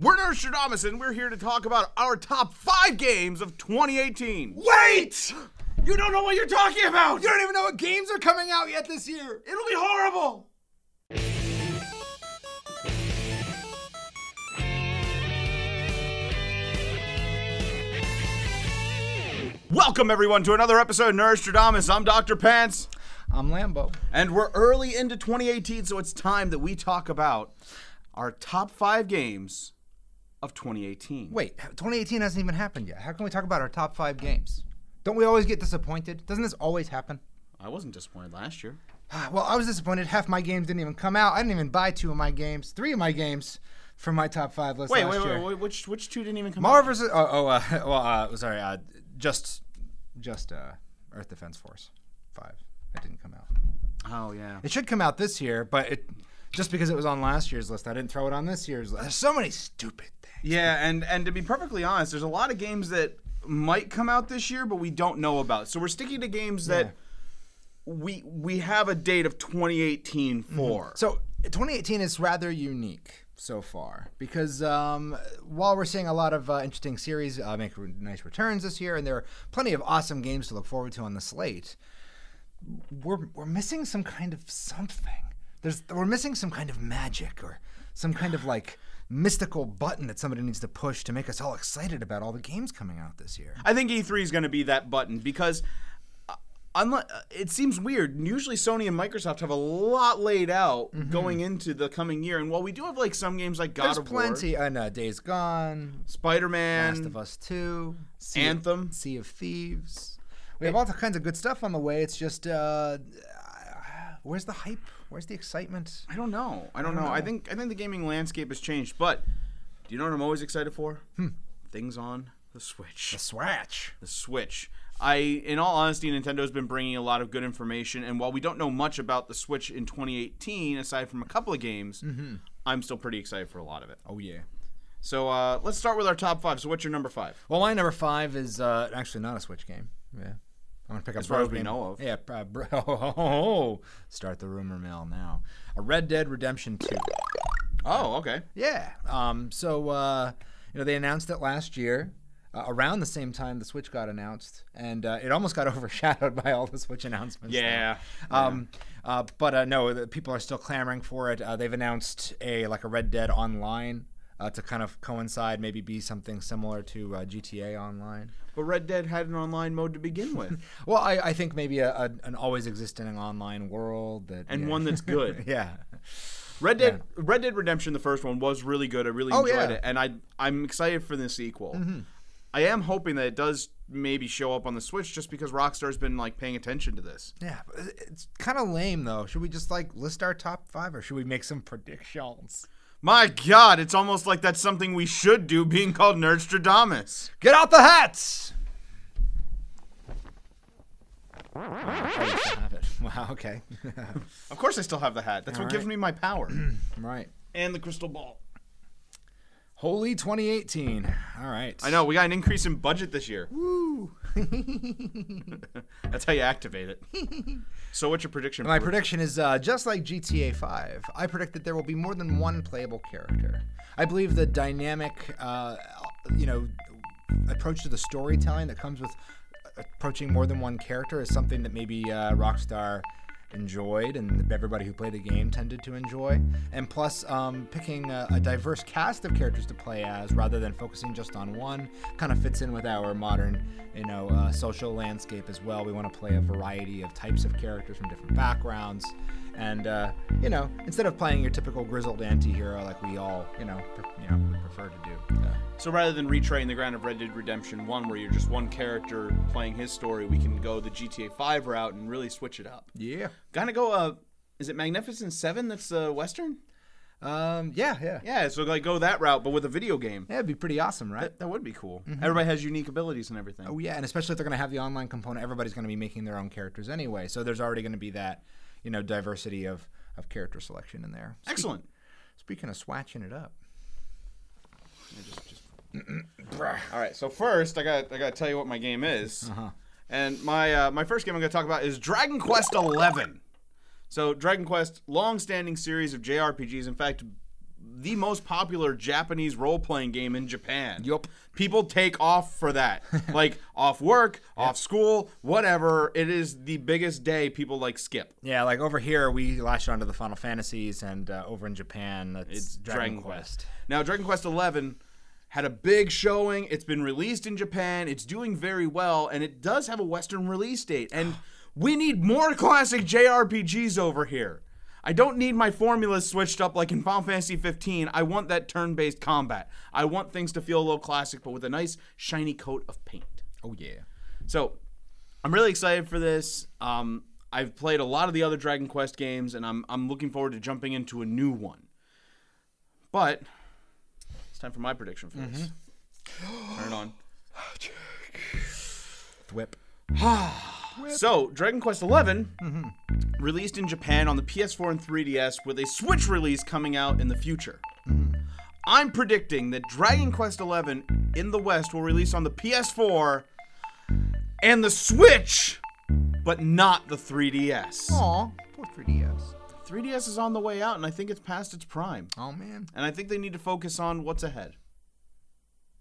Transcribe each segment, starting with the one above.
We're Nerdstrodamus, and we're here to talk about our top 5 games of 2018. Wait! You don't know what you're talking about! You don't even know what games are coming out yet this year! It'll be horrible! Welcome, everyone, to another episode of Nerdstrodamus. I'm Dr. Pants. I'm Lambo. And we're early into 2018, so it's time that we talk about our top 5 games of 2018. Wait, 2018 hasn't even happened yet. How can we talk about our top 5 games? Don't we always get disappointed? Doesn't this always happen? I wasn't disappointed last year. Well, I was disappointed. Half my games didn't even come out. I didn't even buy 2 of my games, 3 of my games from my top 5 list last year. Wait. Which 2 didn't even come Marvel out? vs. Just Earth Defense Force 5. It didn't come out. Oh, yeah. It should come out this year, but just because it was on last year's list, I didn't throw it on this year's list. There's so many stupid things. Yeah, and to be perfectly honest, there's a lot of games that might come out this year, but we don't know about. So we're sticking to games that we have a date of 2018 for. Mm-hmm. So 2018 is rather unique so far because while we're seeing a lot of interesting series make nice returns this year, and there are plenty of awesome games to look forward to on the slate, we're missing some kind of something. We're missing some kind of magic or some kind of like mystical button that somebody needs to push to make us all excited about all the games coming out this year. I think E3 is going to be that button because it seems weird. Usually Sony and Microsoft have a lot laid out going into the coming year, and while we do have like some games like God of War, there's plenty, and Days Gone, Spider-Man, Last of Us 2, Anthem, Sea of Thieves. We have all kinds of good stuff on the way. It's just where's the hype? Where's the excitement? I don't know. I think the gaming landscape has changed, but do you know what I'm always excited for? Things on the Switch. The Switch. In all honesty, Nintendo's been bringing a lot of good information, and while we don't know much about the Switch in 2018, aside from a couple of games, I'm still pretty excited for a lot of it. Oh, yeah. So let's start with our top 5. So what's your number 5? Well, my number 5 is actually not a Switch game. Yeah. I'm going to pick up as far as we know of. Yeah. Start the rumor mill now. A Red Dead Redemption 2. Oh, okay. Yeah. They announced it last year. Around the same time the Switch got announced, and it almost got overshadowed by all the Switch announcements. Yeah. But no, people are still clamoring for it. They've announced a Red Dead Online to kind of coincide, maybe be something similar to GTA Online. But Red Dead had an online mode to begin with. Well, I think maybe an always existing online world one that's good. Yeah. Red Dead Redemption, the first one, was really good. I really enjoyed it, and I'm excited for the sequel. I am hoping that it does maybe show up on the Switch just because Rockstar's been paying attention to this. Yeah, it's kind of lame though. Should we just list our top 5, or should we make some predictions? My God, it's almost like that's something we should do, being called Nerdstrodamus. Get out the hats! Wow, okay. Of course I still have the hat. That's what gives me my power. Right. And the crystal ball. Holy 2018. All right. I know, we got an increase in budget this year. Woo! That's how you activate it. So what's your prediction? My prediction is just like GTA 5. I predict that there will be more than one playable character. I believe the dynamic, approach to the storytelling that comes with approaching more than one character is something that maybe Rockstar enjoyed and everybody who played the game tended to enjoy, and plus picking a diverse cast of characters to play as rather than focusing just on one kind of fits in with our modern social landscape as well. We want to play a variety of types of characters from different backgrounds, and instead of playing your typical grizzled anti-hero like we all would prefer to do. So rather than retreading the ground of Red Dead Redemption 1 where you're just one character playing his story, we can go the GTA 5 route and really switch it up. Yeah. Kind of go, is it Magnificent 7 that's Western? Yeah. Yeah, so go that route, but with a video game. Yeah, it'd be pretty awesome, right? That would be cool. Everybody has unique abilities and everything. Oh, yeah, and especially if they're going to have the online component, everybody's going to be making their own characters anyway, so there's already going to be that, diversity of character selection in there. Excellent. Speaking of swatching it up. All right, so first I got to tell you what my game is. And my first game I'm going to talk about is Dragon Quest XI. So Dragon Quest, long-standing series of JRPGs. In fact, the most popular Japanese role-playing game in Japan. Yup. People take off for that. Like, off work, off school, whatever. It is the biggest day people, like, skip. Yeah, like over here, we latched onto the Final Fantasies, and over in Japan, it's Dragon Quest. Now, Dragon Quest 11 had a big showing. It's been released in Japan. It's doing very well, and it does have a Western release date. And we need more classic JRPGs over here. I don't need my formulas switched up like in Final Fantasy 15. I want that turn-based combat. I want things to feel a little classic, but with a nice shiny coat of paint. Oh, yeah. So, I'm really excited for this. I've played a lot of the other Dragon Quest games, and I'm looking forward to jumping into a new one. But it's time for my prediction for this. Turn it on. Thwip. So, Dragon Quest XI released in Japan on the PS4 and 3DS with a Switch release coming out in the future. I'm predicting that Dragon Quest XI in the West will release on the PS4 and the Switch, but not the 3DS. Aw, poor 3DS. 3DS is on the way out, and I think it's past its prime. Oh, man. And I think they need to focus on what's ahead.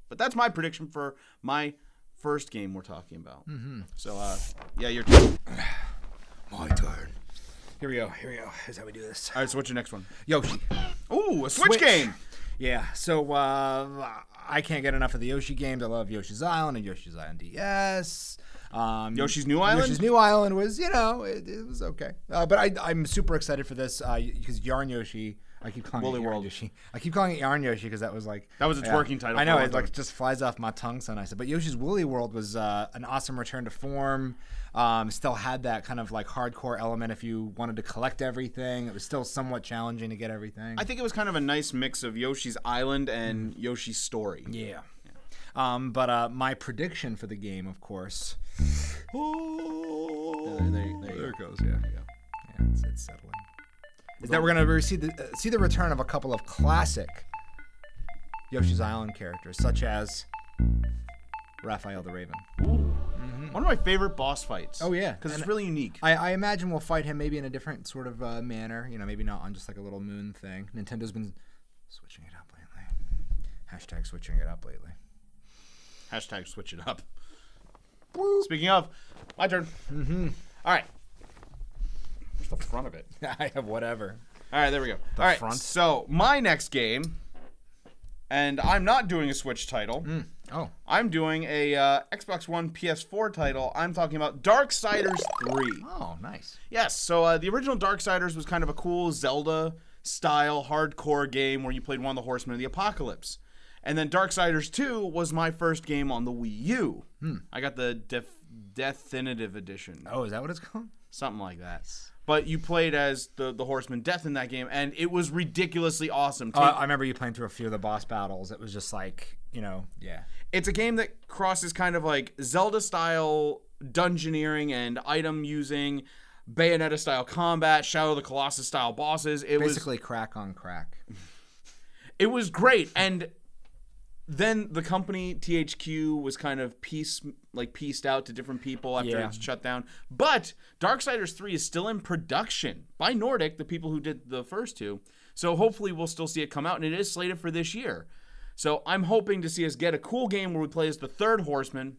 But that's my prediction for my first game we're talking about. So, yeah, your turn. My turn. Here we go. Here's how we do this. All right, so what's your next one? Yoshi. Ooh, a Switch game. Yeah, so I can't get enough of the Yoshi games. I love Yoshi's Island and Yoshi's Island DS. Yoshi's New Island? Yoshi's New Island was, it was okay. But I'm super excited for this because Yarn Yoshi... I keep calling it Yarn Yoshi. I keep calling it Yarn Yoshi because that was its working title. I know, it just flies off my tongue so nice. But Yoshi's Woolly World was an awesome return to form. Still had that kind of like hardcore element if you wanted to collect everything. It was still somewhat challenging to get everything. I think it was kind of a nice mix of Yoshi's Island and Yoshi's Story. Yeah. But my prediction for the game, of course. There it goes. Yeah. It's settling. Is that we're going to see the return of a couple of classic Yoshi's Island characters, such as Raphael the Raven. Ooh. One of my favorite boss fights. Oh, yeah. Because it's really unique. I imagine we'll fight him maybe in a different sort of manner. Maybe not on just like a little moon thing. Nintendo's been switching it up lately. Hashtag switching it up lately. Hashtag switch it up. Speaking of, my turn. All right. The front of it. I have whatever. All right, there we go. All right, front. So my next game, and I'm not doing a Switch title. I'm doing a Xbox One PS4 title. I'm talking about Darksiders 3. Oh, nice. Yes, so the original Darksiders was kind of a cool Zelda-style hardcore game where you played one of the Horsemen of the Apocalypse. And then Darksiders 2 was my first game on the Wii U. I got the Definitive Edition. Oh, is that what it's called? Something like that. But you played as the Horseman Death in that game, and it was ridiculously awesome. I remember you playing through a few of the boss battles. It was just like, yeah. It's a game that crosses kind of like Zelda-style dungeoneering and item-using, Bayonetta-style combat, Shadow of the Colossus-style bosses. It basically crack on crack. It was great, and then the company THQ was kind of pieced out to different people after it's shut down. But Darksiders 3 is still in production by Nordic, the people who did the first two. So hopefully we'll still see it come out, and it is slated for this year. So I'm hoping to see us get a cool game where we play as the third horseman.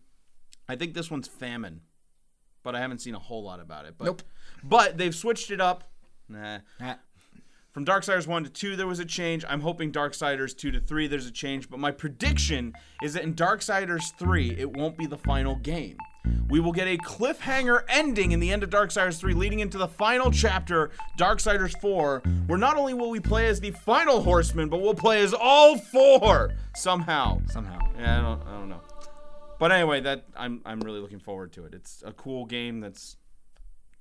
I think this one's Famine, but I haven't seen a whole lot about it. But, nope. But they've switched it up. From Darksiders 1 to 2, there was a change. I'm hoping Darksiders 2 to 3, there's a change. But my prediction is that in Darksiders 3, it won't be the final game. We will get a cliffhanger ending in the end of Darksiders 3, leading into the final chapter, Darksiders 4, where not only will we play as the final horseman, but we'll play as all four somehow. Yeah, I don't know. But anyway, I'm really looking forward to it. It's a cool game that's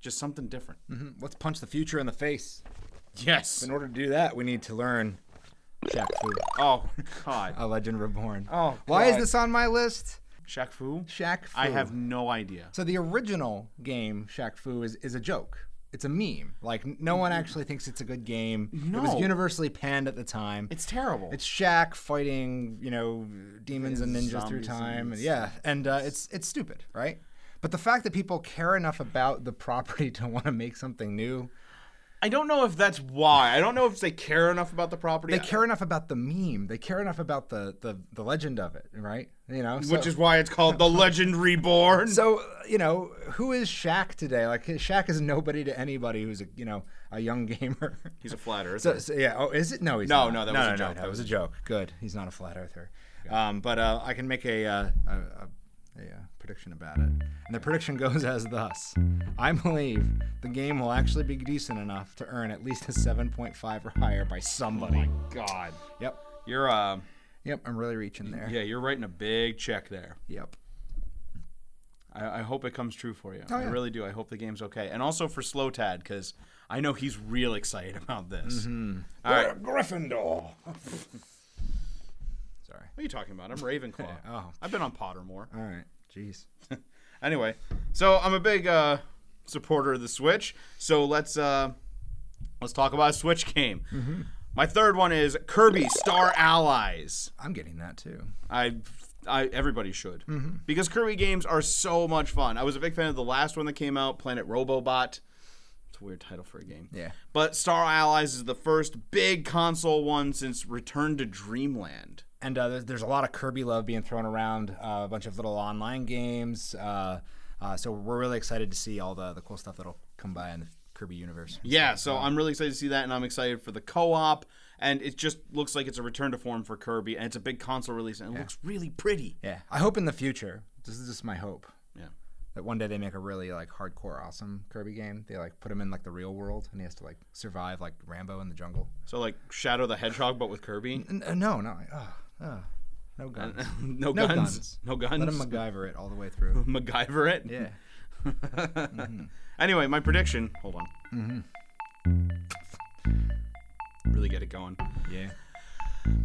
just something different. Let's punch the future in the face. Yes. In order to do that, we need to learn Shaq Fu. Oh, God. A Legend Reborn. Oh, God. Why is this on my list? Shaq Fu? Shaq Fu. I have no idea. So the original game, Shaq Fu, is a joke. It's a meme. Like, no one actually thinks it's a good game. No. It was universally panned at the time. It's terrible. It's Shaq fighting, demons and ninjas through time. And it's stupid, right? But the fact that people care enough about the property to want to make something new, I don't know if that's why. I don't know if they care enough about the property. They care enough about the meme. They care enough about the legend of it, right? You know, which is why it's called The Legend Reborn. So, you know, who is Shaq today? Like, Shaq is nobody to anybody who's a young gamer. He's a flat earther. So yeah. Oh, is it? No, he's not. No, that was a joke. That was a joke. Good. He's not a flat earther. Okay. But I can make a prediction about it. And the prediction goes as thus. I believe the game will actually be decent enough to earn at least a 7.5 or higher by somebody. Oh my God. Yep. You're Yep, I'm really reaching there. Yeah, you're writing a big check there. Yep. I hope it comes true for you. Oh, yeah. I really do. I hope the game's okay. And also for Slow Tad, because I know he's real excited about this. Mm-hmm. All right. Gryffindor. Sorry. What are you talking about? I'm Ravenclaw. Oh. I've been on Pottermore. All right. Jeez. Anyway, so I'm a big supporter of the Switch. So let's talk about a Switch game. Mm-hmm. My third one is Kirby Star Allies. I'm getting that too. Everybody should, because Kirby games are so much fun. I was a big fan of the last one that came out, Planet Robobot. It's a weird title for a game. Yeah. But Star Allies is the first big console one since Return to Dreamland. And there's a lot of Kirby love being thrown around, a bunch of little online games. So we're really excited to see all the cool stuff that'll come by in the Kirby universe. Yeah, so I'm really excited to see that, and I'm excited for the co-op. And it just looks like it's a return to form for Kirby, and it's a big console release, and it looks really pretty. Yeah, I hope in the future, this is just my hope. Yeah. That one day they make a really like hardcore awesome Kirby game. They like put him in like the real world, and he has to like survive like Rambo in the jungle. So like Shadow the Hedgehog, but with Kirby? No. No guns. No guns. No guns. Let him MacGyver it all the way through. MacGyver it? Yeah. Anyway, my prediction. Hold on. Really get it going. Yeah.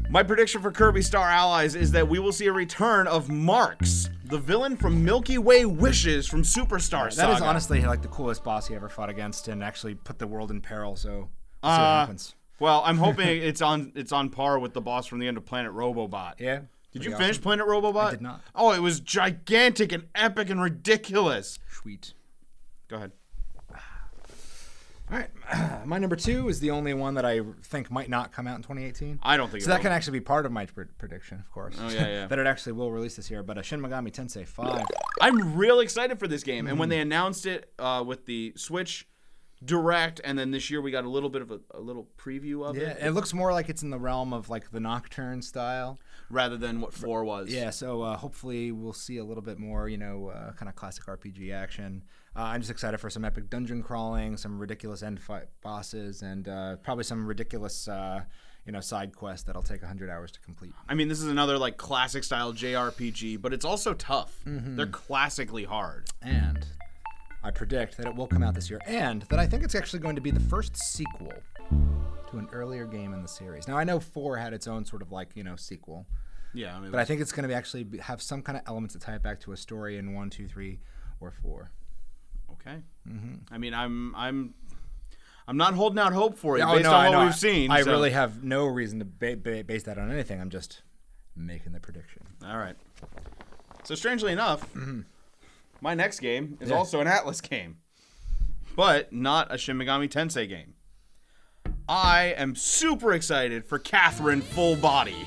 My prediction for Kirby Star Allies is that we will see a return of Marx, the villain from Milky Way Wishes from Superstar Saga. That is honestly like the coolest boss he ever fought against, and actually put the world in peril. So we'll see what happens. Well, I'm hoping it's on par with the boss from the end of Planet Robobot. Yeah. Did you finish Planet Robobot? I did not. Oh, it was gigantic and epic and ridiculous. Sweet. Go ahead. All right. My number 2 is the only one that I think might not come out in 2018. I don't think so. That can actually be part of my prediction, of course. Oh, yeah. That it actually will release this year. But Shin Megami Tensei 5. I'm real excited for this game. And when they announced it with the Switch Direct, and then this year we got a little bit of a little preview of it. Yeah, it looks more like it's in the realm of like the Nocturne style. Rather than what 4 was. Yeah, so hopefully we'll see a little bit more, kind of classic RPG action. I'm just excited for some epic dungeon crawling, some ridiculous end fight bosses, and probably some ridiculous, side quest that'll take 100 hours to complete. I mean, this is another like classic style JRPG, but it's also tough. They're classically hard. And I predict that it will come out this year, and that I think it's actually going to be the first sequel to an earlier game in the series. Now, I know 4 had its own sort of like, sequel. Yeah. But I think it's going to actually have some kind of elements that tie it back to a story in 1, 2, 3, or 4. Okay. I mean, I'm not holding out hope for it based on what we've seen. I really have no reason to base that on anything. I'm just making the prediction. All right. So strangely enough, my next game is also an Atlas game, but not a Shin Megami Tensei game. I am super excited for Catherine Full Body.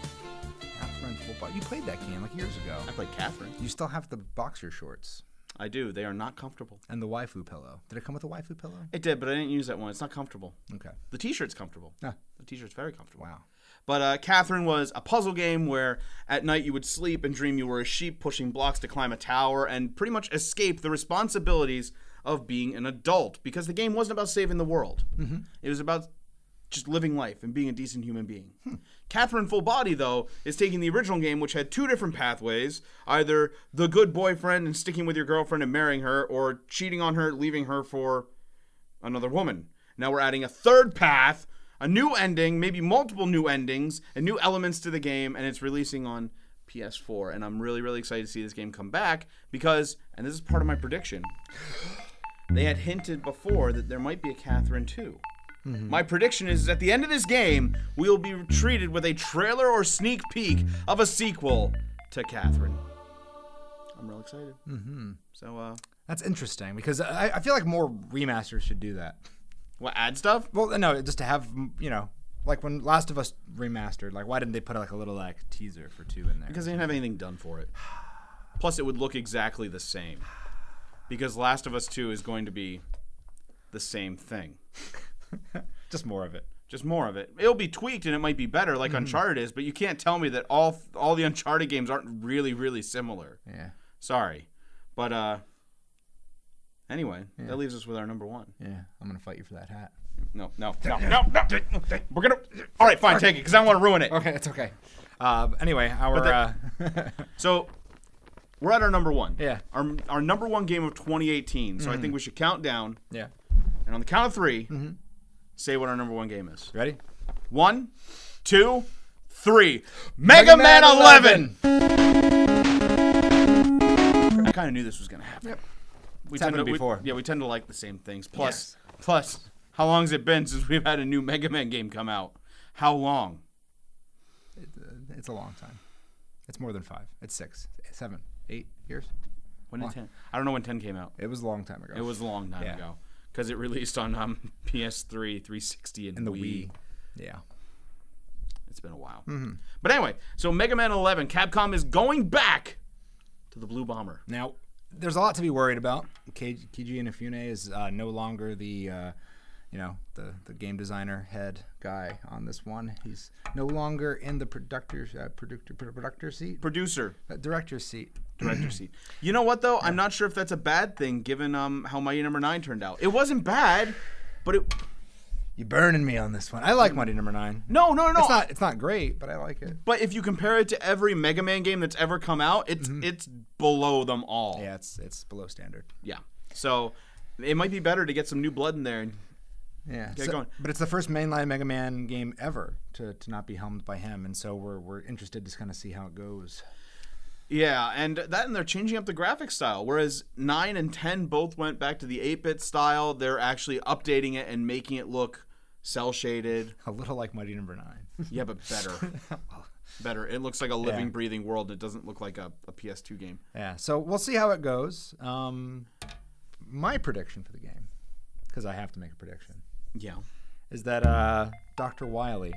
Catherine Full Body. You played that game like years ago. I played Catherine. You still have the boxer shorts. I do. They are not comfortable. And the waifu pillow. Did it come with a waifu pillow? It did, but I didn't use that one. It's not comfortable. Okay. The t-shirt's comfortable. Ah. The t-shirt's very comfortable. Wow. But Catherine was a puzzle game where at night you would sleep and dream you were a sheep pushing blocks to climb a tower and pretty much escape the responsibilities of being an adult, because the game wasn't about saving the world. It was about just living life and being a decent human being. Catherine Full Body, though, is taking the original game, which had 2 different pathways, either the good boyfriend and sticking with your girlfriend and marrying her, or cheating on her, leaving her for another woman. Now we're adding a third path, a new ending, maybe multiple new endings, and new elements to the game, and it's releasing on PS4. And I'm really, really excited to see this game come back because, and this is part of my prediction, they had hinted before that there might be a Catherine 2. My prediction is at the end of this game, we will be treated with a trailer or sneak peek of a sequel to Catherine. I'm real excited. Mm-hmm. So, that's interesting because I feel like more remasters should do that. What, add stuff? Well, no, just to have, you know, like when Last of Us remastered, like why didn't they put like a little like teaser for 2 in there? Because they didn't have anything done for it. Plus, it would look exactly the same. Because Last of Us 2 is going to be the same thing. Just more of it. Just more of it. It'll be tweaked and it might be better like Uncharted is, but you can't tell me that all the Uncharted games aren't really, really similar. Yeah. Sorry. But anyway, that leaves us with our number 1. Yeah, I'm going to fight you for that hat. No. We're going to... All right, fine, take it, because I don't want to ruin it. Okay, it's okay. Anyway, So, we're at our number 1. Yeah. Our number 1 game of 2018, so I think we should count down. Yeah. And on the count of 3, say what our number 1 game is. Ready? 1, 2, 3. Mega Man 11! I kind of knew this was going to happen. Yep. We happened before. We tend to like the same things. Plus, how long has it been since we've had a new Mega Man game come out? How long? It's a long time. It's more than 5. It's 6, 7, 8 years. When did 10? I don't know when 10 came out. It was a long time ago. It was a long time ago. Because it released on PS3, 360, and the Wii. Yeah. It's been a while. But anyway, so Mega Man 11, Capcom is going back to the Blue Bomber. Now, there's a lot to be worried about. Keiji Inafune is no longer the game designer head guy on this one. He's no longer in the director seat. Director's seat. Director seat. You know what though? I'm not sure if that's a bad thing given how Mighty Number 9 turned out. It wasn't bad, but it. You're burning me on this one. I like Mighty Number 9. No. It's not great, but I like it. But if you compare it to every Mega Man game that's ever come out, it's below them all. Yeah, it's below standard. Yeah. So it might be better to get some new blood in there and get going. But it's the first mainline Mega Man game ever to not be helmed by him, and so we're interested to kind of see how it goes. Yeah, and they're changing up the graphic style. Whereas 9 and 10 both went back to the 8-bit style, they're actually updating it and making it look cel-shaded. A little like Mighty Number 9. Yeah, but better. Better. It looks like a living, breathing world. It doesn't look like a PS2 game. Yeah, so we'll see how it goes. My prediction for the game, because I have to make a prediction, is that Dr. Wily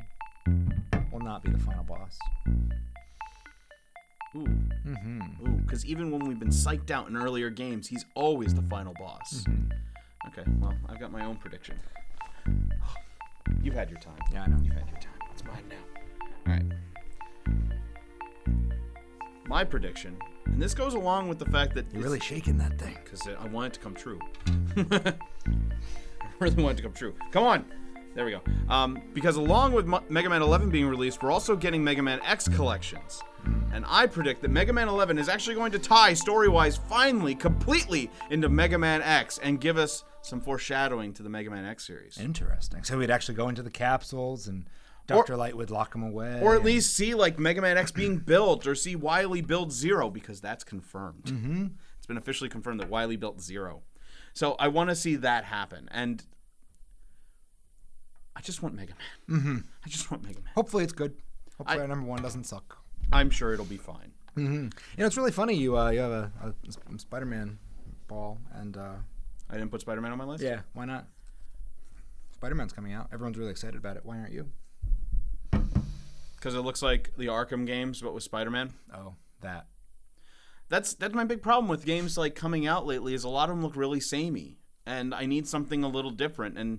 will not be the final boss. Ooh. Ooh, because even when we've been psyched out in earlier games, he's always the final boss. Okay, well, I've got my own prediction. You've had your time. Yeah, I know. You've had your time. It's mine now. All right. My prediction, and this goes along with the fact that... You're really shaking that thing. Because I want it to come true. I really want it to come true. Come on! There we go. Because along with Mega Man 11 being released, we're also getting Mega Man X collections. And I predict that Mega Man 11 is actually going to tie, story-wise, finally, completely into Mega Man X and give us some foreshadowing to the Mega Man X series. Interesting. So we'd actually go into the capsules and Dr. Light would lock him away. Or at least see, like, Mega Man X being built, or see Wily build Zero, because that's confirmed. It's been officially confirmed that Wily built Zero. So I want to see that happen. And I just want Mega Man. I just want Mega Man. Hopefully it's good. Hopefully our number 1 doesn't suck. I'm sure it'll be fine. You know, it's really funny. You have a Spider-Man ball, and I didn't put Spider-Man on my list? Yeah, why not? Spider-Man's coming out. Everyone's really excited about it. Why aren't you? Because it looks like the Arkham games, but with Spider-Man. Oh, that. That's my big problem with games like coming out lately, is a lot of them look really samey, and I need something a little different. And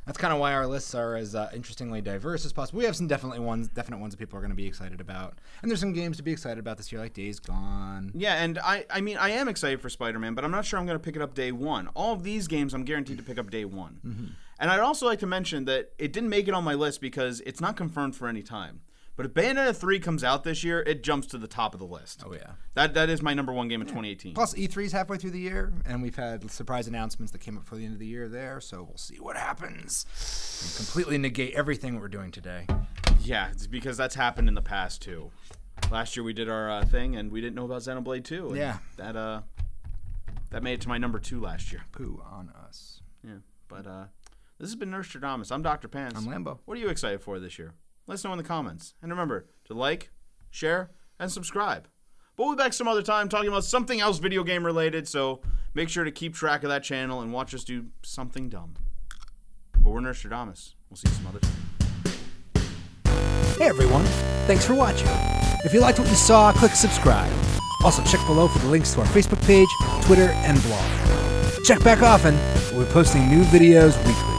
that's kind of why our lists are as interestingly diverse as possible. We have some definite ones that people are going to be excited about, and there's some games to be excited about this year, like Days Gone. Yeah, and I mean, I am excited for Spider-Man, but I'm not sure I'm going to pick it up day one. All of these games, I'm guaranteed to pick up day one. And I'd also like to mention that it didn't make it on my list because it's not confirmed for any time. But if Bayonetta 3 comes out this year, it jumps to the top of the list. Oh, yeah. That is my number 1 game of 2018. Plus, E3's halfway through the year, and we've had surprise announcements that came up for the end of the year there, so we'll see what happens. And completely negate everything we're doing today. Yeah, it's because that's happened in the past, too. Last year we did our thing, and we didn't know about Xenoblade 2. And yeah. That made it to my number 2 last year. Pooh on us. Yeah, but this has been Nerdstrodamus. I'm Dr. Pants. I'm Lambo. What are you excited for this year? Let us know in the comments. And remember to like, share, and subscribe. But we'll be back some other time talking about something else video game related, so make sure to keep track of that channel and watch us do something dumb. But we're Nerdstrodamus. We'll see you some other time. Hey everyone, thanks for watching. If you liked what you saw, click subscribe. Also check below for the links to our Facebook page, Twitter, and blog. Check back often. We'll be posting new videos weekly.